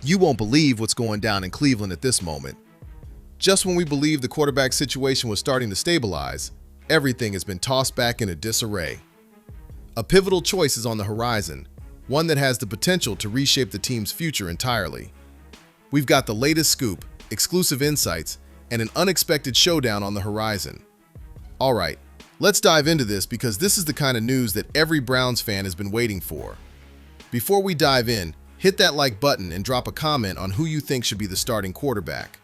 You won't believe what's going down in Cleveland at this moment. Just when we believed the quarterback situation was starting to stabilize, everything has been tossed back into disarray. A pivotal choice is on the horizon, one that has the potential to reshape the team's future entirely. We've got the latest scoop, exclusive insights, and an unexpected showdown on the horizon. All right, let's dive into this because this is the kind of news that every Browns fan has been waiting for. Before we dive in, hit that like button and drop a comment on who you think should be the starting quarterback.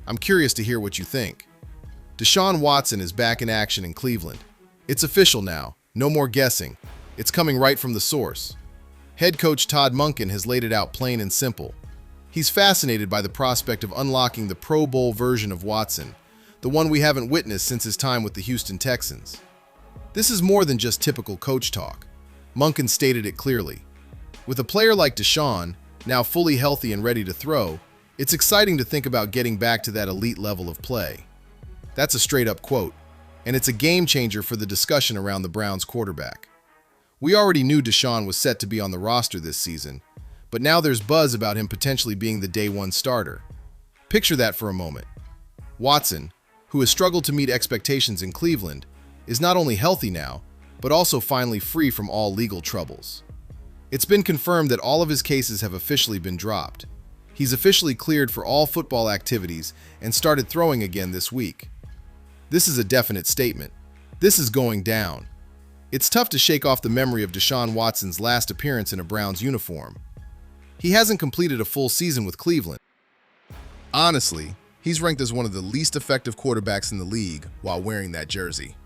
I'm curious to hear what you think. Deshaun Watson is back in action in Cleveland. It's official now, no more guessing. It's coming right from the source. Head coach Todd Monken has laid it out plain and simple. He's fascinated by the prospect of unlocking the Pro Bowl version of Watson, the one we haven't witnessed since his time with the Houston Texans. This is more than just typical coach talk. Monken stated it clearly. With a player like Deshaun, now fully healthy and ready to throw, it's exciting to think about getting back to that elite level of play. That's a straight-up quote, and it's a game changer for the discussion around the Browns quarterback. We already knew Deshaun was set to be on the roster this season, but now there's buzz about him potentially being the day one starter. Picture that for a moment. Watson, who has struggled to meet expectations in Cleveland, is not only healthy now, but also finally free from all legal troubles. It's been confirmed that all of his cases have officially been dropped. He's officially cleared for all football activities and started throwing again this week. This is a definite statement. This is going down. It's tough to shake off the memory of Deshaun Watson's last appearance in a Browns uniform. He hasn't completed a full season with Cleveland. Honestly, he's ranked as one of the least effective quarterbacks in the league while wearing that jersey.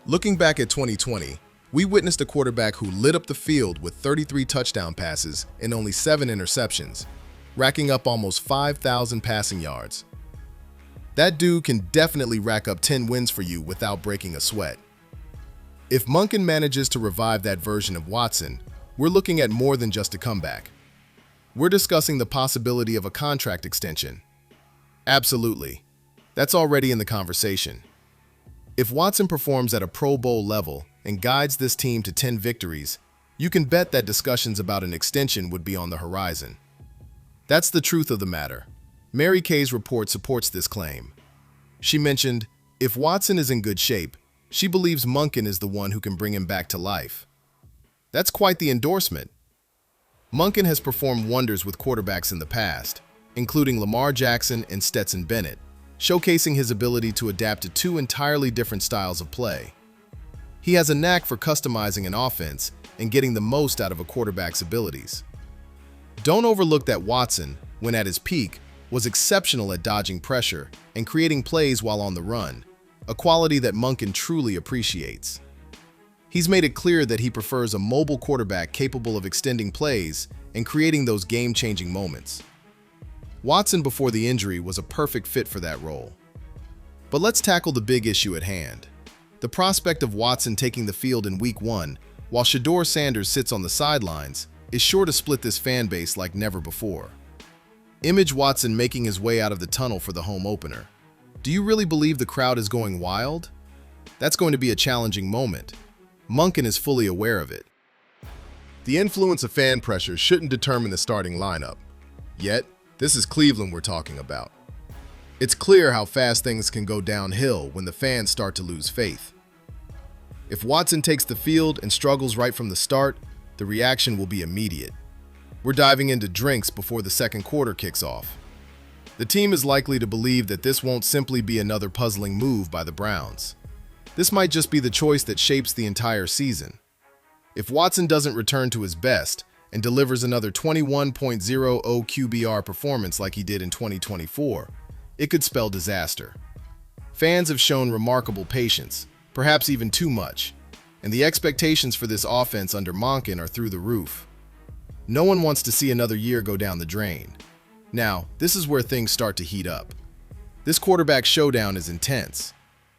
Looking back at 2020, we witnessed a quarterback who lit up the field with 33 touchdown passes and only 7 interceptions, racking up almost 5,000 passing yards. That dude can definitely rack up 10 wins for you without breaking a sweat. If Monken manages to revive that version of Watson, we're looking at more than just a comeback. We're discussing the possibility of a contract extension. Absolutely. That's already in the conversation. If Watson performs at a Pro Bowl level and guides this team to 10 victories, you can bet that discussions about an extension would be on the horizon. That's the truth of the matter. Mary Kay's report supports this claim. She mentioned, if Watson is in good shape, she believes Monken is the one who can bring him back to life. That's quite the endorsement. Monken has performed wonders with quarterbacks in the past, including Lamar Jackson and Stetson Bennett, showcasing his ability to adapt to 2 entirely different styles of play. He has a knack for customizing an offense and getting the most out of a quarterback's abilities. Don't overlook that Watson, when at his peak, was exceptional at dodging pressure and creating plays while on the run, a quality that Monken truly appreciates. He's made it clear that he prefers a mobile quarterback capable of extending plays and creating those game-changing moments. Watson before the injury was a perfect fit for that role. But let's tackle the big issue at hand. The prospect of Watson taking the field in Week 1, while Shedeur Sanders sits on the sidelines, is sure to split this fan base like never before. Image Watson making his way out of the tunnel for the home opener. Do you really believe the crowd is going wild? That's going to be a challenging moment. Monken is fully aware of it. The influence of fan pressure shouldn't determine the starting lineup. Yet, this is Cleveland we're talking about. It's clear how fast things can go downhill when the fans start to lose faith. If Watson takes the field and struggles right from the start, the reaction will be immediate. We're diving into drinks before the second quarter kicks off. The team is likely to believe that this won't simply be another puzzling move by the Browns. This might just be the choice that shapes the entire season. If Watson doesn't return to his best and delivers another 21.00 QBR performance like he did in 2024, it could spell disaster. Fans have shown remarkable patience, perhaps even too much, and the expectations for this offense under Monken are through the roof. No one wants to see another year go down the drain. Now, this is where things start to heat up. This quarterback showdown is intense.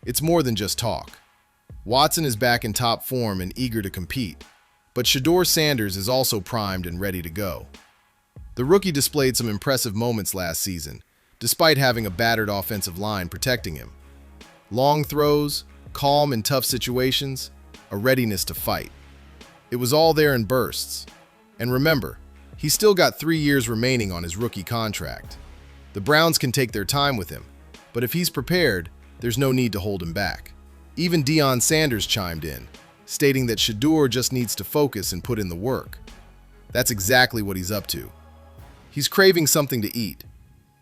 It's more than just talk. Watson is back in top form and eager to compete, but Shedeur Sanders is also primed and ready to go. The rookie displayed some impressive moments last season, despite having a battered offensive line protecting him. Long throws, calm in tough situations, a readiness to fight. It was all there in bursts. And remember, He's still got 3 years remaining on his rookie contract. The Browns can take their time with him, but if he's prepared, there's no need to hold him back. Even Deion Sanders chimed in, stating that Shedeur just needs to focus and put in the work. That's exactly what he's up to. He's craving something to eat.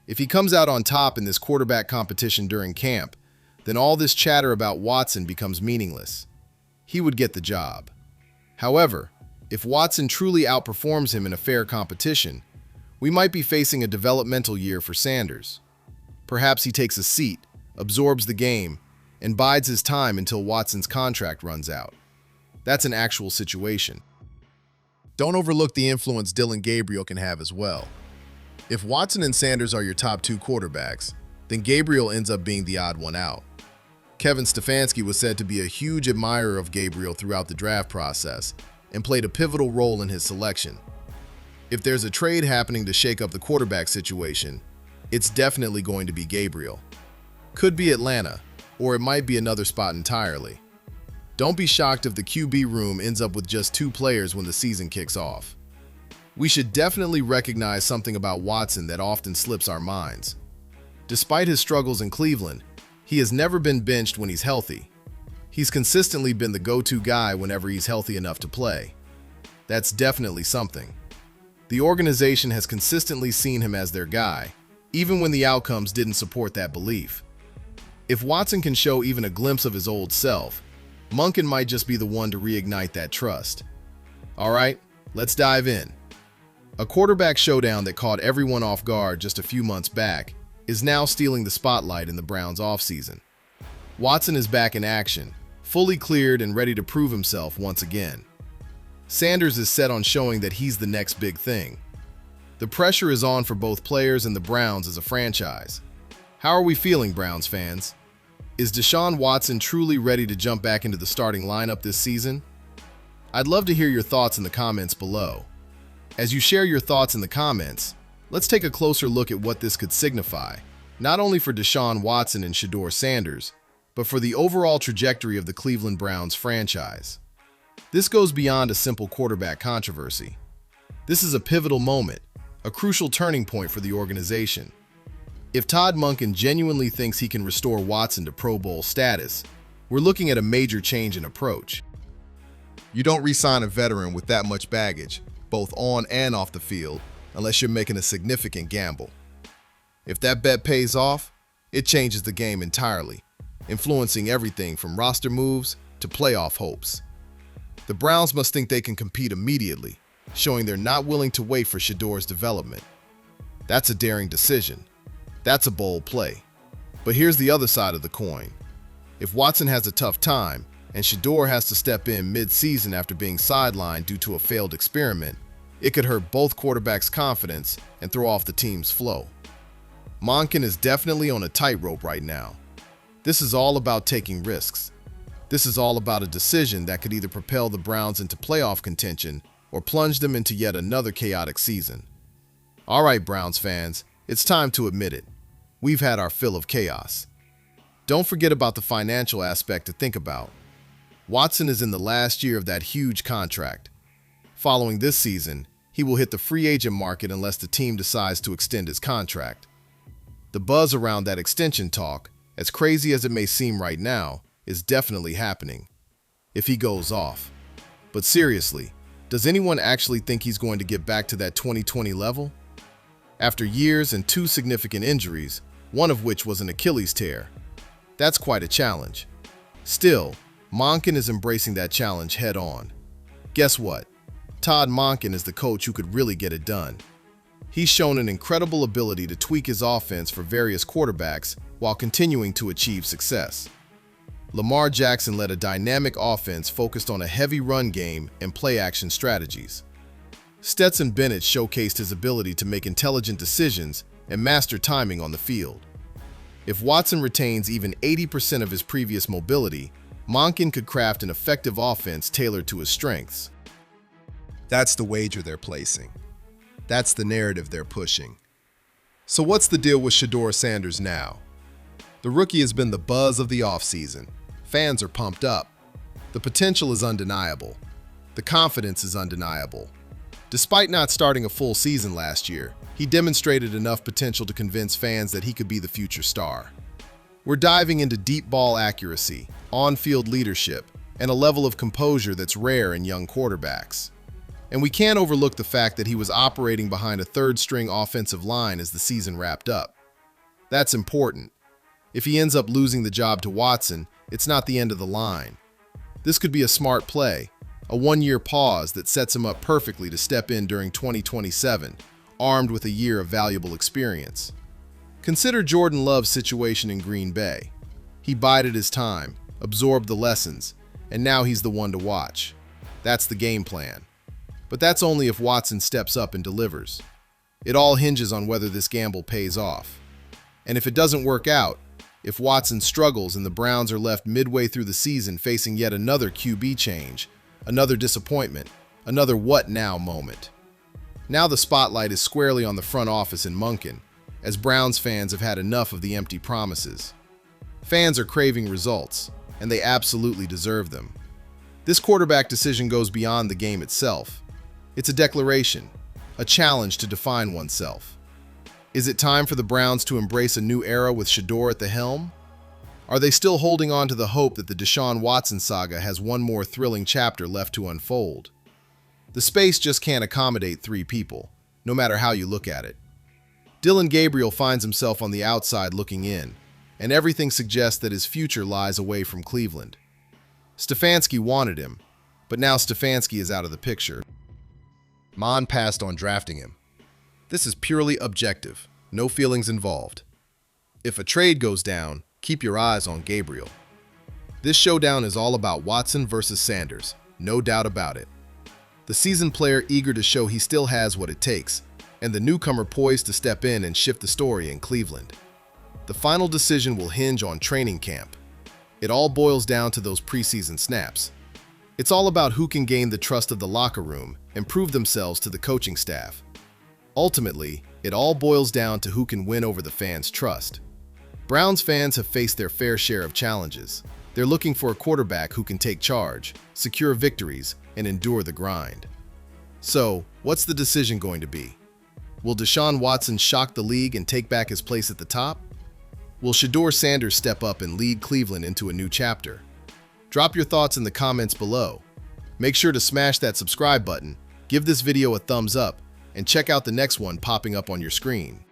If he comes out on top in this quarterback competition during camp, then all this chatter about Watson becomes meaningless. He would get the job. However, if Watson truly outperforms him in a fair competition, we might be facing a developmental year for Sanders. Perhaps he takes a seat, absorbs the game, and bides his time until Watson's contract runs out. That's an actual situation. Don't overlook the influence Dillon Gabriel can have as well. If Watson and Sanders are your top 2 quarterbacks, then Gabriel ends up being the odd one out. Kevin Stefanski was said to be a huge admirer of Gabriel throughout the draft process and played a pivotal role in his selection. If there's a trade happening to shake up the quarterback situation, it's definitely going to be Gabriel. Could be Atlanta, or it might be another spot entirely. Don't be shocked if the QB room ends up with just 2 players when the season kicks off. We should definitely recognize something about Watson that often slips our minds. Despite his struggles in Cleveland, he has never been benched when he's healthy. He's consistently been the go-to guy whenever he's healthy enough to play. That's definitely something. The organization has consistently seen him as their guy, even when the outcomes didn't support that belief. If Watson can show even a glimpse of his old self, Monken might just be the one to reignite that trust. All right, let's dive in. A quarterback showdown that caught everyone off guard just a few months back is now stealing the spotlight in the Browns' offseason. Watson is back in action, fully cleared and ready to prove himself once again. Sanders is set on showing that he's the next big thing. The pressure is on for both players and the Browns as a franchise. How are we feeling, Browns fans? Is Deshaun Watson truly ready to jump back into the starting lineup this season? I'd love to hear your thoughts in the comments below. As you share your thoughts in the comments, let's take a closer look at what this could signify, not only for Deshaun Watson and Shedeur Sanders, but for the overall trajectory of the Cleveland Browns franchise. This goes beyond a simple quarterback controversy. This is a pivotal moment, a crucial turning point for the organization. If Todd Monken genuinely thinks he can restore Watson to Pro Bowl status, we're looking at a major change in approach. You don't re-sign a veteran with that much baggage, both on and off the field, unless you're making a significant gamble. If that bet pays off, it changes the game entirely, influencing everything from roster moves to playoff hopes. The Browns must think they can compete immediately, showing they're not willing to wait for Shedeur's development. That's a daring decision. That's a bold play. But here's the other side of the coin. If Watson has a tough time, and Shedeur has to step in mid-season after being sidelined due to a failed experiment, it could hurt both quarterbacks' confidence and throw off the team's flow. Monken is definitely on a tightrope right now. This is all about taking risks. This is all about a decision that could either propel the Browns into playoff contention or plunge them into yet another chaotic season. All right, Browns fans, it's time to admit it. We've had our fill of chaos. Don't forget about the financial aspect to think about. Watson is in the last year of that huge contract. Following this season, he will hit the free agent market unless the team decides to extend his contract. The buzz around that extension talk, as crazy as it may seem right now, is definitely happening. If he goes off. But seriously, does anyone actually think he's going to get back to that 2020 level? After years and 2 significant injuries, one of which was an Achilles tear. That's quite a challenge. Still, Monken is embracing that challenge head on. Guess what? Todd Monken is the coach who could really get it done. He's shown an incredible ability to tweak his offense for various quarterbacks while continuing to achieve success. Lamar Jackson led a dynamic offense focused on a heavy run game and play-action strategies. Stetson Bennett showcased his ability to make intelligent decisions and master timing on the field. If Watson retains even 80% of his previous mobility, Monken could craft an effective offense tailored to his strengths. That's the wager they're placing. That's the narrative they're pushing. So what's the deal with Shedeur Sanders now? The rookie has been the buzz of the offseason. Fans are pumped up. The potential is undeniable. The confidence is undeniable. Despite not starting a full season last year, he demonstrated enough potential to convince fans that he could be the future star. We're diving into deep ball accuracy, on-field leadership, and a level of composure that's rare in young quarterbacks. And we can't overlook the fact that he was operating behind a third-string offensive line as the season wrapped up. That's important. If he ends up losing the job to Watson, it's not the end of the line. This could be a smart play, a one-year pause that sets him up perfectly to step in during 2027, armed with a year of valuable experience. Consider Jordan Love's situation in Green Bay. He bided his time, absorbed the lessons, and now he's the one to watch. That's the game plan. But that's only if Watson steps up and delivers. It all hinges on whether this gamble pays off. And if it doesn't work out, if Watson struggles and the Browns are left midway through the season facing yet another QB change, another disappointment, another what now moment. Now the spotlight is squarely on the front office in Munkin, as Browns fans have had enough of the empty promises. Fans are craving results, and they absolutely deserve them. This quarterback decision goes beyond the game itself. It's a declaration, a challenge to define oneself. Is it time for the Browns to embrace a new era with Shedeur at the helm? Are they still holding on to the hope that the Deshaun Watson saga has one more thrilling chapter left to unfold? The space just can't accommodate three people, no matter how you look at it. Dillon Gabriel finds himself on the outside looking in, and everything suggests that his future lies away from Cleveland. Stefanski wanted him, but now Stefanski is out of the picture. Mon passed on drafting him. This is purely objective, no feelings involved. If a trade goes down, keep your eyes on Gabriel. This showdown is all about Watson versus Sanders, no doubt about it. The seasoned player eager to show he still has what it takes, and the newcomer poised to step in and shift the story in Cleveland. The final decision will hinge on training camp. It all boils down to those preseason snaps. It's all about who can gain the trust of the locker room and prove themselves to the coaching staff. Ultimately, it all boils down to who can win over the fans' trust. Browns fans have faced their fair share of challenges. They're looking for a quarterback who can take charge, secure victories, and endure the grind. So, what's the decision going to be? Will Deshaun Watson shock the league and take back his place at the top? Will Shedeur Sanders step up and lead Cleveland into a new chapter? Drop your thoughts in the comments below. Make sure to smash that subscribe button, give this video a thumbs up, and check out the next one popping up on your screen.